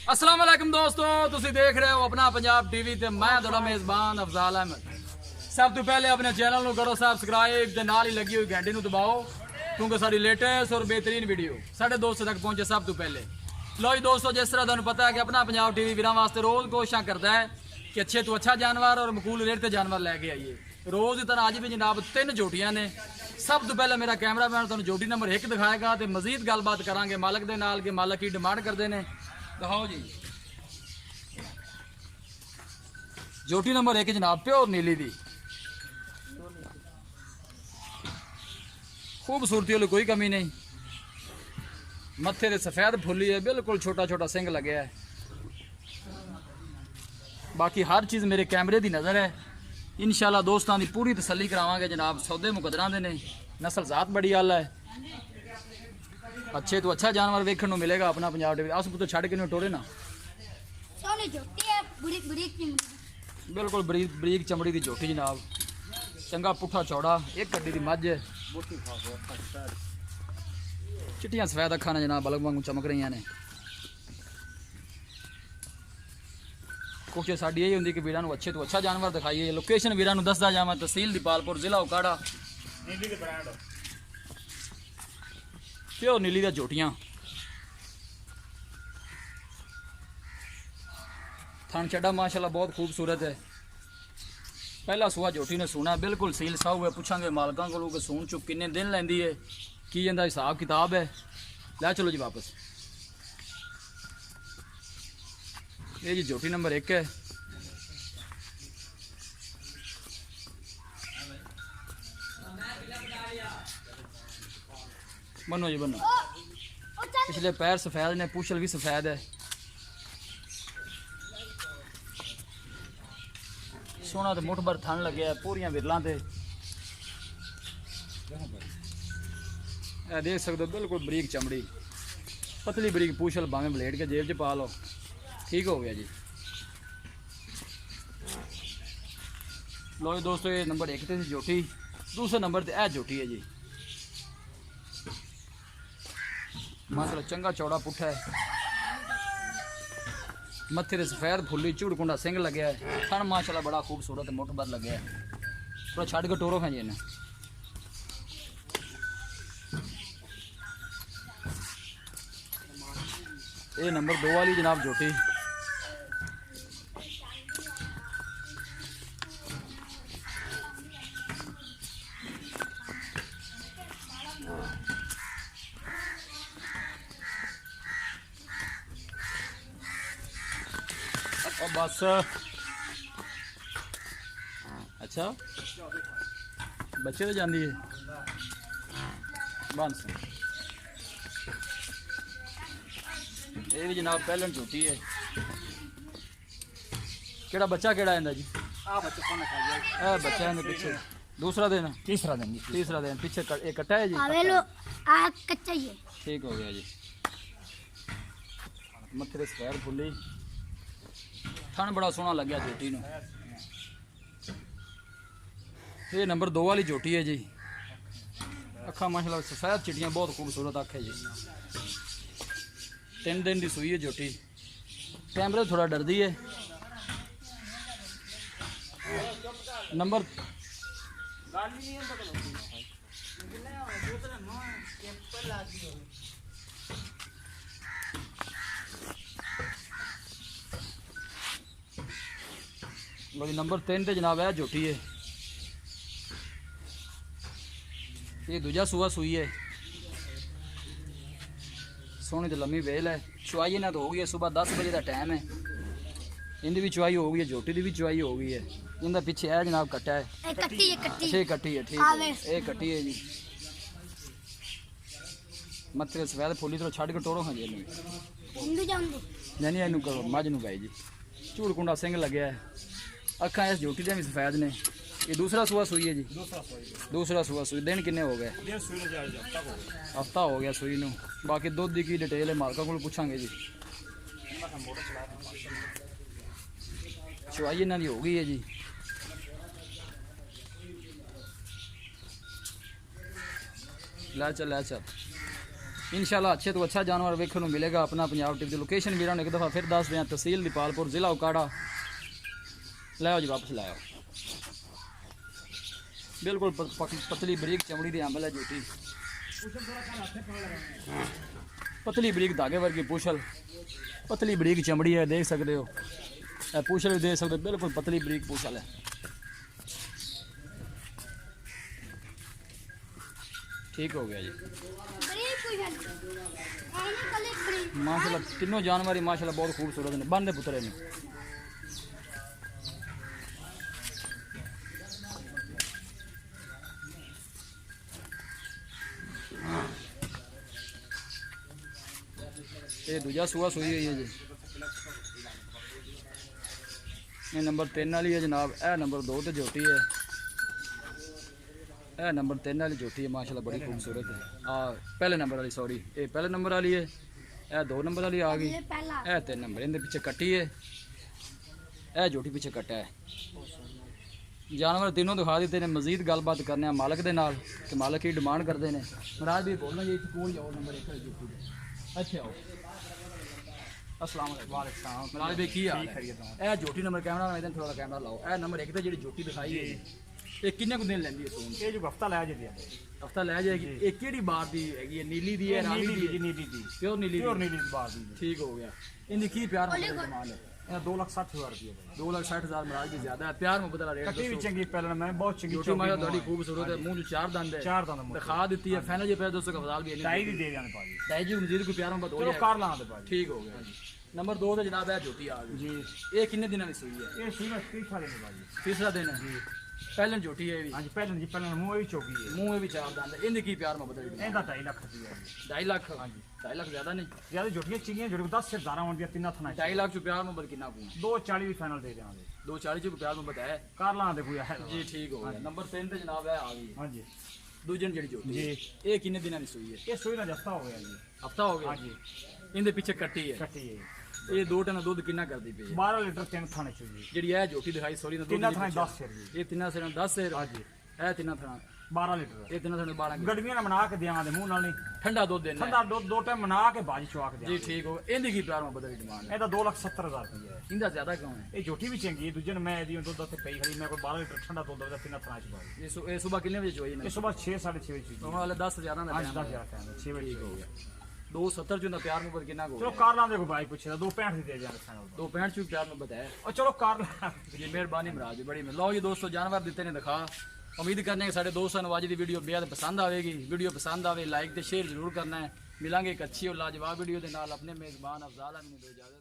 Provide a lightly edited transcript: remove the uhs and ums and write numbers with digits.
अस्सलाम वालेकुम दोस्तों, तुसी देख रहे हो अपना पंजाब टीवी ते मैं थोड़ा मेजबान अफजाल अहमद। सब तो पहले अपने चैनल को करो सबसक्राइब ते नाल ही लगी हुई घंटी को दबाओ क्योंकि सारी लेटेस्ट और बेहतरीन वीडियो साढ़े दोस्तों तक पहुंचे सब तो पहले। लो जी दोस्तों, जिस तरह तुहानू पता है कि अपना पंजाब टीवी वीरां वास्ते रोज़ कोशिश करता है कि अच्छे तो अच्छा जानवर और मकूल रेट ते जानवर लैके आइए। रोज़ तरह अज भी जनाब 3 जोटियां ने। सब तो पहले मेरा कैमरा मैन तुहानू जोटी नंबर 1 दिखाएगा तो मजीद गलबात करांगे मालक दे नाल कि मालक की डिमांड करते हैं। दिखाओ जी जोटी नंबर 1 जनाब प्योर नीली दी खूबसूरती वाली कोई कमी नहीं। मत्थे ते सफेद फुली है, बिल्कुल छोटा छोटा सिंग लगे है। बाकी हर चीज़ मेरे कैमरे की नज़र है। इंशाल्लाह दोस्तों की पूरी तसल्ली करावांगे जनाब। सौदे मुकदरा दे ने, नस्ल जात बड़ी आला है। अच्छे तो अच्छा जानवर वेखने को मिलेगा अपना पंजाब टीवी। अस पुत्र छड़ के नहीं टोरे ना। बिल्कुल बरीक चमड़ी की झोटी जनाब, चंगा पुठा चौड़ा, एक कड्डी की मझ, चिट्टियां सफेद अखा ने जनाब बल्ब वांगू चमक रही ने। कोशिश साड़ी यही होंगी कि वीरां नूं अच्छे तो अच्छा जानवर दिखाइए। लोकेशन वीरां नूं दसदा जावां, तहसील दीपालपुर, जिला उकाड़ा, प्योर नीली दा झोटियां। थन चड्डा माशाल्लाह बहुत खूबसूरत है। पहला सूआ झोटी ने सूना, बिल्कुल सील साहू है। पूछांगे मालकां कोलों कि सून चुक किन्ने दिन लैंदी है, की इहदा हिसाब किताब है। लै चलो जी वापस। ये जी झोटी नंबर 1 है। बनो जी बनो। पिछले पैर सफेद ने, पूछल भी सफेद है। सोना तो मुठ भर थन लगे है, पूरियां विरलां ते देख सकते हो। बिल्कुल बरीक चमड़ी, पतली बरीक पूछल, भावें ब्लेड के जेब च पा लो, ठीक हो गया जी। लो जी दोस्तों, ये नंबर 1 ते झोटी। दूसरे नंबर ते झोटी है जी। माशाल्लाह चंगा चौड़ा पुठा है, मत्थे ते सफेद फुली झुड़कुंडा सिंग लगे है। थन माशाल्लाह बड़ा खूबसूरत मुठ भर लगे है। थोड़ा छड़ के टोरो है जी इन्हें। ये नंबर 2 वाली जनाब झोटी। और बस अच्छा बच्चे तो जाती है बस। ये भी जनाब पहलन झोटी है। केड़ा बच्चा केड़ा आंदा जी? बच्चा है पीछे। दूसरा दिन, तीसरा दिन पीछे एक कट्टा है जी। कच्चा ही है। ठीक हो गया जी। मत्थे सफेद फुली, थन बड़ा सोहना लग्या झोटी नूं। ये नंबर 2 वाली झोटी है जी। अखा माशाल्लाह सफेद चिट्टियां, बहुत खूबसूरत अख है जी। 3 दिन की सूई है झोटी। कैमरे थोड़ा डरदी है। नंबर नंबर 3 ते जनाब है झोटी है। ये दूजा सूआ सूई है। सोहनी तो लम्मी वेल है। चुआई इन्हें तो हो गई है, सुबह 10 बजे का टाइम है। इनकी भी चुआई हो गई है, झोटी की भी चुआई हो गई है। इनका पीछे है जनाब कट्टा है। अच्छी कट्टी है, ठीक है। ये कट्टी है जी। मत्थे सफेद फुली तो छड़ के टोरो हाँ जी। नहीं इनू करो मझ नू गाई जी। झूड़कुंडा सिंग लगे है। अखा इस झोटी दे भी सफेद ने। ये दूसरा सूआ सूई है जी। दूसरा सूआ सूई। दिन किन्ने हो गए? हफ्ता हो गया सूई नू। बाकी दुध की डिटेल है मालका को पूछांगे जी। चुआई इन्हों की हो गई है जी। लै चल इंशाल्लाह अच्छे तो अच्छा जानवर वेखने को मिलेगा अपना पंजाब टीवी की लोकेशन वीर ने एक दफ़ा फिर दस दें तहसील दीपालपुर जिला उकाड़ा लाओ जी वापस लाओ बिल्कुल पतली बरीक चमड़ी की अंबल है झूठी पतली बरीक धागे वर्गी पूछल पतली बरीक चमड़ी है देख सकते हो पूछल भी देख सकते हो बिल्कुल पतली बरीक पूछल है ठीक हो गया जी माशाल्लाह तीनों जानवर ही माशाल्लाह बहुत खूबसूरत ने बंदे पुतरे ने ये दूजा सूआ सूई हुई है जी ये नंबर 3 वाली है जनाब ए नंबर 2 तो झोटी है ए नंबर 3 वाली झोटी है माशाल्लाह बड़ी खूबसूरत है पहले नंबर वाली सॉरी ये पहले नंबर वाली है ए 2 नंबर वाली आ गई ए 3 नंबर इनके पीछे कट्टी है ए झोटी पीछे कट्टा है जानवर तीनों दिखा दिते ने मजीद गलबात करने मालक के नाल कि मालक की डिमांड करते हैं महाराज भी बोलना जी कोल जाओ नंबर 1 झोटी अच्छा आओ अस्सलाम वालेकुम महाराज भाई की हाल है ए झोटी नंबर कैमरा में थोड़ा कैमरा लाओ ए नंबर 1 ते जेडी झोटी दिखाई है ये किन्ने को दिन लेंदी है सोन ये जो हफ्ता लै जाती है हफ्ता लै जाएगी ये केड़ी बार दी हैगी है नीली दी है रावी दी नीली दी प्योर नीली प्योर नीली बार दी ठीक हो गया इनकी की प्यार मोहब्बत माल है ये 2,60,000 रुपये 2,60,000 महाराज भी ज्यादा है प्यार मोहब्बत वाला रेट कटी भी चंगी पहले मैं बहुत चंगी झोटी माया थोड़ी खूबसूरत है मुंह जो 4 दंद है 4 दंद दिखा देती है फाइनल ये पैर दोस्तों का फजाल भी है टाई भी दे जाने पाजी ताई जी मजीद कोई प्यार मोहब्बत हो चलो जाए कार लाना दे पाजी ठीक हो गया नंबर 2 ਤੇ ਜਨਾਬ ਹੈ ਝੋਟੀ ਆ ਗਈ जी ਇਹ ਕਿੰਨੇ ਦਿਨਾਂ ਦੀ ਸੂਈ ਹੈ ये सीमा 30 साल में पाजी ਤੀਸਰਾ ਦਿਨ ਹੈ ਪਹਿਲਾਂ ਝੋਟੀ ਹੈ ਇਹ ਵੀ हाँ जी पहले मुंह भी चौकी है ਮੂੰਹ ਇਹ ਵੀ 4 ਦੰਦ ਇਹਦੇ ਕੀ ਪਿਆਰ ਮੁਹੱਬਤ ਹੈ ਇਹਦਾ 2.5 ਲੱਖ ਰੁਪਏ 2.5 ਲੱਖ ਹਾਂਜੀ 2.5 ਲੱਖ ਜ਼ਿਆਦਾ ਨਹੀਂ ਜਿਆਦਾ ਜੁਟੀਆਂ ਚਿੰਗੀਆਂ ਜੁੜ 10 ਸੇ 12 ਹੋਣ ਦੀਆਂ ਤਿੰਨਾਂ ਥਣਾ 2.5 ਲੱਖ ਚ ਪਿਆਰ ਮੁਹੱਬਤ ਕਿੰਨਾ ਪੂੰ 240 ਦੀ ਫਾਈਨਲ ਦੇ ਦੇਵਾਂਗੇ 240 ਚ ਪਿਆਰ ਮੁਹੱਬਤ ਹੈ ਕਾਰ ਲਾਣਾ ਦੇ ਕੋਈ ਹੈ ਜੀ ਠੀਕ ਹੋ ਗਿਆ ਨੰਬਰ 3 ਤੇ ਜਨਾਬ ਹੈ ਆ ਗਈ हाँ जी ਦੂਜੇ ਜਿਹੜੀ ਝੋਟੀ ਜੀ ਇਹ ਕਿੰਨੇ ਦਿਨਾਂ ਦੀ ਸੂਈ ਹੈ ये सोई ना जस्ता हो गया जी ਹਫਤਾ ਹੋ ਗਿਆ हाँ जी ਇਹਦੇ ਪਿੱਛੇ ਕੱਟੀ ਹੈ कटी है ਇਹ 2 ਟਨ ਦੁੱਧ ਕਿੰਨਾ ਕਰਦੀ ਪਈ ਹੈ 12 ਲੀਟਰ ਤਿੰਨ ਥਾਣੇ ਚ ਜੀ ਜਿਹੜੀ ਇਹ ਝੋਟੀ ਦਿਖਾਈ ਸੋਰੀ ਦਾ ਦੁੱਧ ਤਿੰਨਾਂ ਨਹੀਂ ਥਾਣੇ ਪੁੱਛਿਆ। 10 ਸਿਰ ਜੀ ਇਹ ਤਿੰਨਾਂ ਸਿਰਾਂ 10 ਸਿਰ हाँ जी ਇਹ ਤਿੰਨਾਂ ਥਾਂ 12 ਲੀਟਰ ਇਹ ਤਿੰਨਾਂ ਥਾਂ 12 ਗੜਵੀਆਂ ਨਾਲ ਮਨਾ ਕੇ ਦਿਆਂ ਦੇ ਮੂੰਹ ਨਾਲ ਨਹੀਂ ਠੰਡਾ ਦੁੱਧ ਦੇਣਾ ਹੈ। ਠੰਡਾ ਦੋ ਟਾਈਮ ਮਨਾ ਕੇ ਬਾਜੀ ਚਵਾ ਕੇ ਜੀ ਦਿਆਂ ਠੀਕ ਹੋ ਗਿਆ ਇਹਦੀ ਕੀ ਪਿਆਰ ਮੁਹੱਬਤ ਦੀ ਡਿਮਾਂਡ ਹੈ ਇਹਦਾ 2,70,000 ਰੁਪਏ ਹੈ ਇਹਦਾ ਜ਼ਿਆਦਾ ਕਿਉਂ ਹੈ ਇਹ ਝੋਟੀ ਵੀ ਚੰਗੀ ਹੈ ਦੂਜੇ ਨੂੰ ਮੈਂ ਇਹਦੀ ਦੁੱਧ ਤੇ ਪਈ ਖੜੀ ਮੈਂ ਕੋਈ 12 ਲੀਟਰ ਠੰਡਾ ਦੁੱਧ ਦਾ ਤਿੰਨਾਂ ਥਾਂ ਚ ਬਾਜੀ ਇਹ ਸਵੇਰ ਕਿੰਨੇ ਵਜੇ ਚੋਈ ਇਹ ਨੇ ਸਵੇਰ 6 6:30 ਵਜੇ ਉਹਨਾਂ ਵਾਲੇ 10 11 ਦਾ ਅੱਜ ਟਾਈਮ 10 ਟਾਈਮ 6 ਵਜੇ ਠੀਕ ਹੋ ਗਿਆ 270 ਚ ਹੁੰਦਾ ਪਿਆਰ ਮੁਹੱਬਤ ਕਿੰਨਾ ਹੋ ਚਲੋ ਗਿਆ ਕਾਰ ਲਾਂ ਦੇ ਕੋਈ ਬਾਈ ਪੁੱਛਦਾ 265 ਦੀ ਦੇ ਜਾਣਾ ਸਾਨੂੰ 265 ਚ ਵੀ ਪਿਆਰ ਮੁਹੱਬਤ ਹੈ ਉਹ ਚਲੋ ਕਾਰ ਲਾਂ ਜੀ ਮਿਹਰਬਾਨੀ ਮਹਾਰਾਜ ਜੀ ਬੜੀ ਲਓ ਜੀ ਦੋਸਤੋ ਜਾਨਵਰ ਦਿੱਤੇ ਨੇ ਦਿਖਾ ਉਮੀਦ ਕਰਨੇ ਕਿ ਸਾਡੇ ਦੋਸਤਾਂ ਨੂੰ ਅੱਜ ਦੀ ਵੀਡੀਓ ਬੇहद ਪਸੰਦ ਆਵੇਗੀ ਵੀਡੀਓ ਪਸੰਦ ਆਵੇ ਲਾਈਕ ਤੇ ਸ਼ੇਅਰ ਜ਼ਰੂਰ ਕਰਨਾ ਹੈ ਮਿਲਾਂਗੇ ਇੱਕ ਅੱਛੀ ਔਰ ਲਾਜਵਾਬ ਵੀਡੀਓ ਦੇ ਨਾਲ ਆਪਣੇ ਮੇਜ਼ਬਾਨ ਅਫਜ਼ਾਲ ਅਮੀਨ ਨੂੰ ਇਜਾਜ਼ਤ